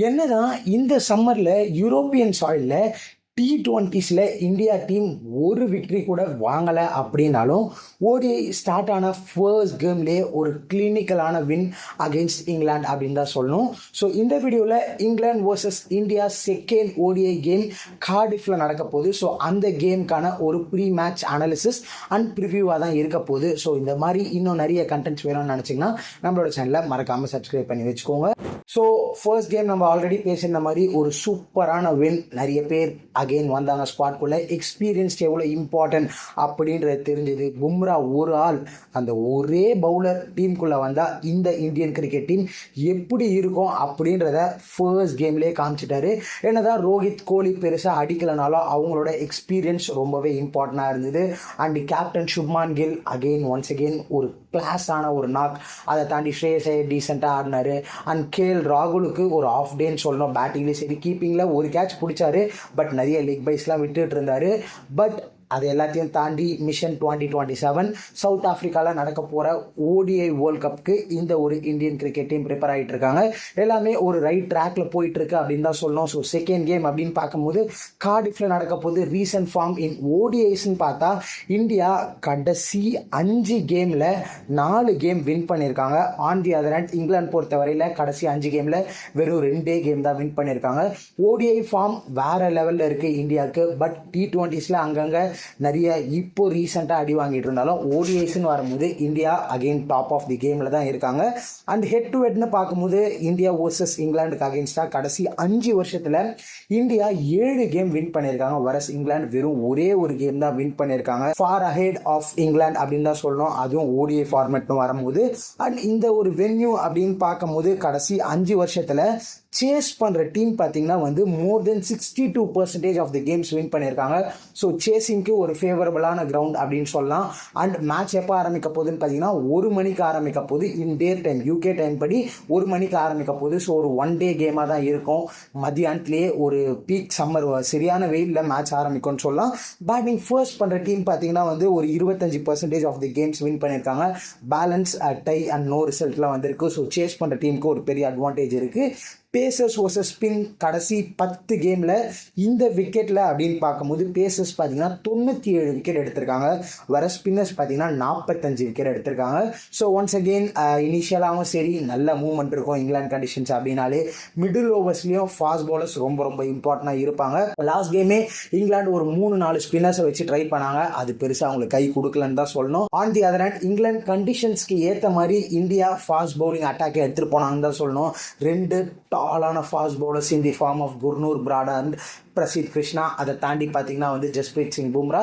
என்னதான் இந்த சம்மரில் யூரோப்பியன் சாயிலில் T20s இந்தியா டீம் ஒரு விக்ட்ரி கூட வாங்கலை அப்படின்னாலும் ஓடிஐ ஸ்டார்ட் ஆன ஃபர்ஸ்ட் கேம்லேயே ஒரு கிளினிக்கலான வின் அகெயின்ஸ்ட் இங்கிலாந்து அப்படின்னு தான் சொல்லணும். ஸோ இந்த வீடியோவில் England versus India second ODI game கார்டிஃபில் நடக்க போகுது. ஸோ அந்த கேமுக்கான ஒரு ப்ரீ மேட்ச் அனாலிசிஸ் அண்ட் ப்ரிவியூவாக தான் இருக்க போகுது. ஸோ இந்த மாதிரி இன்னும் நிறைய கண்டென்ட்ஸ் வேணும்னு நினச்சிங்கன்னா நம்மளோட சேனலை மறக்காமல் சப்ஸ்கிரைப் பண்ணி வச்சுக்கோங்க. ஸோ ஃபர்ஸ்ட் கேம் நம்ம ஆல்ரெடி பேசின மாதிரி ஒரு சூப்பரான வின். நிறைய பேர் அகெயின் வந்தாங்க ஸ்குவாட்குள்ளே. எக்ஸ்பீரியன்ஸ் எவ்வளோ இம்பார்ட்டன்ட் அப்படின்றது தெரிஞ்சது. பும்ரா ஒரு ஆள் அந்த ஒரே பவுலர் டீமுக்குள்ளே வந்தால் இந்த இந்தியன் கிரிக்கெட் டீம் எப்படி இருக்கும் அப்படின்றத ஃபர்ஸ்ட் கேம்லேயே காமிச்சிட்டாரு. என்னதான் ரோஹித் கோலி பெருசாக அடிக்கலைனாலும் அவங்களோட எக்ஸ்பீரியன்ஸ் ரொம்பவே இம்பார்ட்டண்டாக இருந்தது. And captain Shubman Gill once again ஒரு கிளாஸான ஒரு நாக். அதை தாண்டி ஸ்ரேயஸ் ஐயர் டீசெண்டாக ஆடினார். அண்ட் கேஎல் ராகுலுக்கு ஒரு ஆஃப் டேன்னு சொல்லணும். பேட்டிங்லேயும் சரி கீப்பிங்கில் ஒரு கேட்ச் பிடிச்சாரு. பட் நிறைய லெக் பைஸ்லாம் விட்டுட்டு இருந்தார். பட் அது எல்லாத்தையும் தாண்டி மிஷன் 2027 சவுத் ஆஃப்ரிக்காவில் நடக்க போகிற ஓடிஐ வேர்ல்ட் கப்புக்கு இந்த ஒரு இந்தியன் கிரிக்கெட் டீம் ப்ரிப்பேர் ஆகிட்டு இருக்காங்க. எல்லாமே ஒரு ரைட் ட்ராக்கில் போயிட்டுருக்கு அப்படின்னு தான் சொல்லணும். ஸோ செகண்ட் கேம் அப்படின்னு பார்க்கும்போது கார்டிஃபில் நடக்க போது ரீசன்ட் ஃபார்ம் இன் ஓடிஐஸ்ன்னு பார்த்தா இந்தியா கடைசி 5 கேமில் 4 கேம் வின் பண்ணியிருக்காங்க. On the other hand England பொறுத்தவரையில் கடைசி 5 கேமில் வெறும் 2 கேம் தான் வின் பண்ணியிருக்காங்க. ஓடிஐ ஃபார்ம் வேறு லெவலில் இருக்குது இந்தியாவுக்கு. பட் T20s அங்கங்கே நிறைய இப்போ ரீசெண்டாக அடி வாங்கிட்டு இருந்தாலும் ஓடிஐஸ்ன்னு வரும்போது India again top of the கேமில் தான் இருக்காங்க. அண்ட் ஹெட் டு ஹெட்னு பார்க்கும்போது இந்தியா வர்சஸ் இங்கிலாந்துக்கு அகெயின்ஸ்டாக கடைசி 5 வருஷத்தில் இந்தியா 7 கேம் வின் பண்ணியிருக்காங்க. வரஸ் இங்கிலாந்து வெறும் ஒரே ஒரு கேம் தான் வின் பண்ணியிருக்காங்க. ஃபார் அஹெட் ஆஃப் இங்கிலாந்து அப்படின்னு தான் சொல்லணும். அதுவும் ஓடிஐ ஃபார்மேட்னு வரும்போது. அண்ட் இந்த ஒரு வென்யூ அப்படின்னு பார்க்கும்போது கடைசி 5 வருஷத்தில் சேஸ் பண்ணுற டீம் பார்த்தீங்கன்னா மோர் தென் 62% ஆஃப் தி கேம்ஸ் வின் பண்ணியிருக்காங்க. ஸோ சேசிங்க்கு ஒரு ஃபேவரபிளான கிரவுண்ட் அப்படின்னு சொல்லலாம். அண்ட் மேட்ச் எப்போ ஆரம்பிக்க போகுதுன்னு பார்த்தீங்கன்னா 1 மணிக்கு ஆரம்பிக்க போகுது. இந்தியன் டைம் யூகே டைம் படி 1 மணிக்கு ஆரம்பிக்க போகுது. ஸோ ஒரு 1 டே கேமாக தான் இருக்கும். மத்தியானத்துலேயே ஒரு பீக் சம்மர் சரியான வெயிலில் மேட்ச் ஆரம்பிக்கும்னு சொல்லலாம். பேட்டிங் ஃபர்ஸ்ட் பண்ணுற டீம் பார்த்தீங்கன்னா ஒரு 25% ஆஃப் தி கேம்ஸ் வின் பண்ணியிருக்காங்க. பேலன்ஸ் டை அண்ட் நோ ரிசல்ட்லாம் வந்திருக்கு. ஸோ சேஸ் பண்ணுற டீமுக்கு ஒரு பெரிய அட்வான்டேஜ் இருக்குது. பேசர்ஸ் வர்சஸ் ஸ்பின் கடைசி 10 கேமில் இந்த விக்கெட்டில் அப்படின்னு பார்க்கும்போது பேசர்ஸ் பார்த்தீங்கன்னா 97 விக்கெட் எடுத்திருக்காங்க. வர ஸ்பின்னர்ஸ் பார்த்தீங்கன்னா 45 விக்கெட் எடுத்திருக்காங்க. ஸோ ஒன்ஸ் அகெயின் இனிஷியலாகவும் சரி நல்ல மூவ்மெண்ட் இருக்கும் இங்கிலாந்து கண்டிஷன்ஸ் அப்படின்னாலே. மிடில் ஓவர்ஸ்லேயும் ஃபாஸ்ட் பவுலர்ஸ் ரொம்ப இம்பார்ட்டண்டாக இருப்பாங்க. லாஸ்ட் கேமே இங்கிலாந்து ஒரு 3-4 ஸ்பின்னர்ஸை வச்சு ட்ரை பண்ணாங்க. அது பெருசாக அவங்களுக்கு கை கொடுக்கலன்னு தான் சொல்லணும். On the other hand England கண்டிஷன்ஸ்க்கு ஏற்ற மாதிரி இந்தியா ஃபாஸ்ட் பவுலிங் அட்டாக்கை எடுத்துகிட்டு போனாங்கன்னு தான் சொல்லணும். 2 டாலான fast bowlers in the form of Gurnoor Brar and Prasidh Krishna. அதை தாண்டி பார்த்தீங்கன்னா ஜஸ்பிரீத் சிங் பும்ரா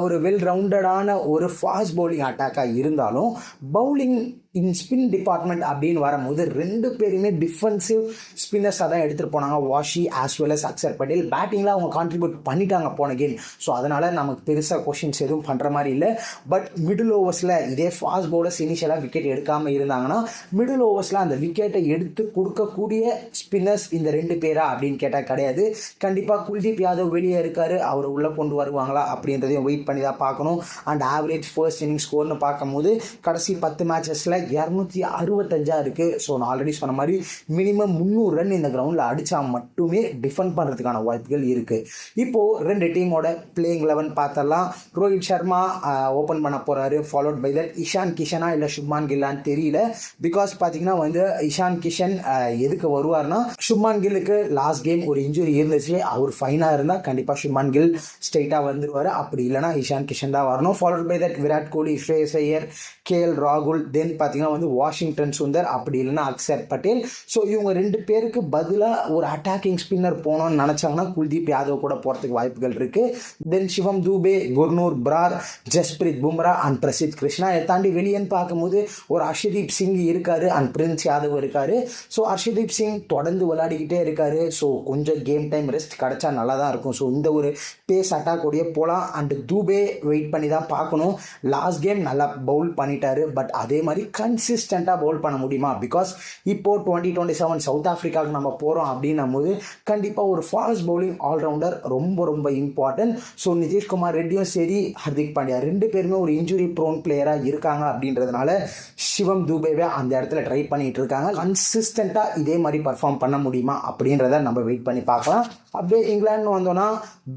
ஒரு வெல் ரவுண்டடான ஒரு ஃபாஸ்ட் பவுலிங் அட்டாக்காக இருந்தாலும் பவுலிங் இன் ஸ்பின் டிபார்ட்மெண்ட் அப்படின்னு வரும்போது 2 பேருமே டிஃபென்சிவ் ஸ்பின்னர்ஸாக தான் எடுத்துகிட்டு போனாங்க. Washi as well as Axar Patel. பேட்டிங்கில் அவங்க கான்ட்ரிபியூட் பண்ணிட்டாங்க போன கேம். ஸோ அதனால் நமக்கு பெருசாக கொஷின்ஸ் எதுவும் பண்ணுற மாதிரி இல்லை. பட் மிடில் ஓவர்ஸில் இதே ஃபாஸ்ட் பவுலர்ஸ் இனிஷியலாக விக்கெட் எடுக்காமல் இருந்தாங்கன்னா மிடில் ஓவர்ஸில் அந்த விக்கெட்டை எடுத்து கொடுக்கக்கூடிய ஸ்பின்னர்ஸ் இந்த 2 பேரா அப்படின்னு கேட்டால் கிடையாது. கண்டிப்பாக குல்தீப் யாதவ் வெளியே இருக்காரு. அவர் உள்ளே கொண்டு வருவாங்களா அப்படின்றதையும் வெயிட் பண்ணி தான் பார்க்கணும். அண்ட் ஆவரேஜ் ஃபர்ஸ்ட் இன்னிங் ஸ்கோர்னு பார்க்கும்போது கடைசி 10 மேட்சஸில் 265 இருக்குது. ஸோ நான் ஆல்ரெடி சொன்ன மாதிரி மினிமம் 300 ரன் இந்த கிரவுண்டில் அடித்தா மட்டுமே டிஃபெண்ட் பண்ணுறதுக்கான வாய்ப்புகள் இருக்குது. இப்போது 2 டீமோட பிளேயிங் 11 பார்த்தலாம். ரோஹித் சர்மா ஓப்பன் பண்ண போகிறாரு. ஃபாலோட் பை தட் இஷான் கிஷனா இல்லை சுப்மான் கில்லான்னு தெரியல. பிகாஸ் பார்த்தீங்கன்னா இஷான் கிஷன் எதுக்கு வருவார்னா சுப்மான் கில்லுக்கு லாஸ்ட் கேம் ஒரு இன்ஜுரி இருந்துச்சு. அவர் ஃபைனாக இருந்தால் கண்டிப்பாக சுப்மான் கில் ஸ்ட்ரெயிட்டாக வந்துடுவார். அப்படி இல்லைனா இஷான் கிஷன் தான் வரணும். Followed by that Virat Kohli, Shreyas Iyer, KL ராகுல், தென் பார்த்தீங்கன்னா வாஷிங்டன் சுந்தர், அப்படி இல்லைன்னா அக்சர் பட்டேல். ஸோ இவங்க 2 பேருக்கு பதிலாக ஒரு அட்டாக்கிங் ஸ்பின்னர் போகணும்னு நினச்சாங்கன்னா குல்தீப் யாதவ் கூட போகிறதுக்கு வாய்ப்புகள் இருக்குது. தென் சிவம் தூபே, குர்னூர் பிரார், ஜஸ்பிரீத் பும்ரா அண்ட் பிரசித் கிருஷ்ணா. இதை தாண்டி வெளியேன்னு பார்க்கும்போது ஒரு ஹர்ஷதீப் சிங் இருக்கார் அண்ட் பிரின்ஸ் யாதவ் இருக்கார். ஸோ ஹர்ஷதீப் சிங் தொடர்ந்து விளையாடிக்கிட்டே இருக்கார். ஸோ கொஞ்சம் கேம் டைம் ரெஸ்ட் கிடச்சா நல்லா தான் இருக்கும். ஸோ இந்த ஒரு பேஸ் அட்டாக் உடைய போகலாம். அண்டு தூபே வெயிட் பண்ணி தான் பார்க்கணும். லாஸ்ட் கேம் நல்லா பவுல் பண்ணிட்டாரு, பட் அதே மாதிரி கன்சிஸ்டண்ட்டாக பவுல் பண்ண முடியுமா? பிகாஸ் இப்போது 2027 சவுத் ஆஃப்ரிக்காவுக்கு நம்ம போகிறோம் அப்படின்னும் போது கண்டிப்பாக ஒரு ஃபாஸ்ட் பவுலிங் ஆல்ரவுண்டர் ரொம்ப ரொம்ப இம்பார்ட்டன்ட். ஸோ நிதிஷ்குமார் ரெட்டியும் சரி, ஹர்திக் பாண்டியா 2 பேருமே ஒரு இன்ஜுரி ப்ரோன் பிளேயராக இருக்காங்க. அப்படின்றதுனால சிவம் தூபேவே அந்த இடத்துல ட்ரை பண்ணிட்டு இருக்காங்க. கன்சிஸ்டண்ட்டாக இதே மாதிரி பர்ஃபார்ம் பண்ண முடியுமா அப்படின்றத நம்ம வெயிட் பண்ணி பார்க்கலாம். அப்படியே இங்கிலாந்து வந்தோன்னா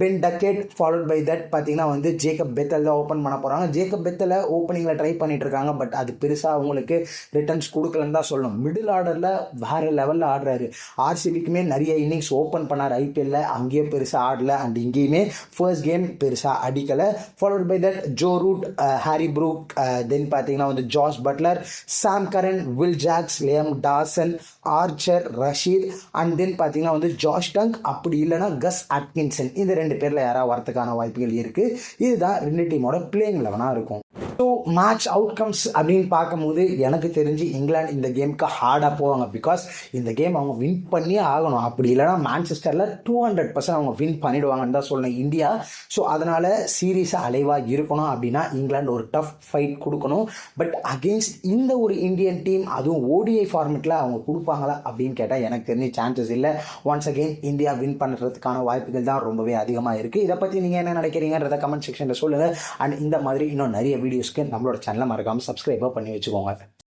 Ben Duckett followed by that பார்த்தீங்கன்னா வந்து ஜேக்கப் பெத்தல் தான் ஓப்பன் பண்ண போகிறாங்க. ஜேக்கப் பெத்தலை ஓப்பனிங்கில் ட்ரை பண்ணிட்டு இருக்காங்க, பட் அது பெருசாக அவங்களுக்கு ரிட்டர்ன்ஸ் கொடுக்கலன்னு தான் சொல்லணும். மிடில் ஆர்டரில் வேறு லெவலில் ஆடுறாரு. ஆர்சிபிக்குமே நிறைய இன்னிங்ஸ் ஓப்பன் பண்ணார் ஐபிஎல்ல, அங்கேயே பெருசாக ஆடலை. அண்ட் இங்கேயுமே ஃபர்ஸ்ட் கேம் பெருசாக அடிக்கலை. Followed by that Joe Root, Harry Brook, then பார்த்தீங்கன்னா வந்து Jos Buttler, Sam Curran, Will Jacks, Liam Dawson, Archer, Rashid, and then பார்த்தீங்கன்னா வந்து ஜாஷ் டங்க், அப்படி இல்லைனா கஸ் அட்கின்சன். இந்த 2 பேரில் யாராவது வரத்துக்கான வாய்ப்புகள் இருக்குது. இதுதான் 2 டீமோட பிளேயிங் 11 இருக்கும். ஸோ மேட்ச் அவுட்கம்ஸ் அப்படின்னு பார்க்கும்போது எனக்கு தெரிஞ்சு இங்கிலாந்து இந்த கேமுக்கு ஹார்டாக போவாங்க. பிகாஸ் இந்த கேம் அவங்க வின் பண்ணியே ஆகணும். அப்படி இல்லைனா மான்செஸ்டரில் 200% அவங்க வின் பண்ணிவிடுவாங்கன்னு தான் சொல்லணும் இந்தியா. ஸோ அதனால் சீரீஸாக அலைவாக இருக்கணும் அப்படின்னா இங்கிலாந்து ஒரு டஃப் ஃபைட் கொடுக்கணும். பட் அகெயின்ஸ்ட் இந்த ஒரு இந்தியன் டீம், அதுவும் ஓடிஐ ஃபார்மெட்டில் அவங்க கொடுப்பாங்களா அப்படின்னு கேட்டால் எனக்கு தெரிஞ்ச சான்சஸ் இல்லை. ஒன்ஸ் அகெயின் இந்தியா வின் பண்ணுறதுக்கான வாய்ப்புகள் தான் ரொம்பவே அதிகமாக இருக்குது. இதை பற்றி நீங்கள் என்ன நினைக்கிறீங்கன்றத கமெண்ட் செக்ஷனில் சொல்லுங்கள். அண்ட் இந்த மாதிரி இன்னும் நிறைய வீடியோஸ்க்கு நம்மளோட சேனலை மறக்காமல் சப்ஸ்கிரைபாக பண்ணி வச்சுக்கோங்க.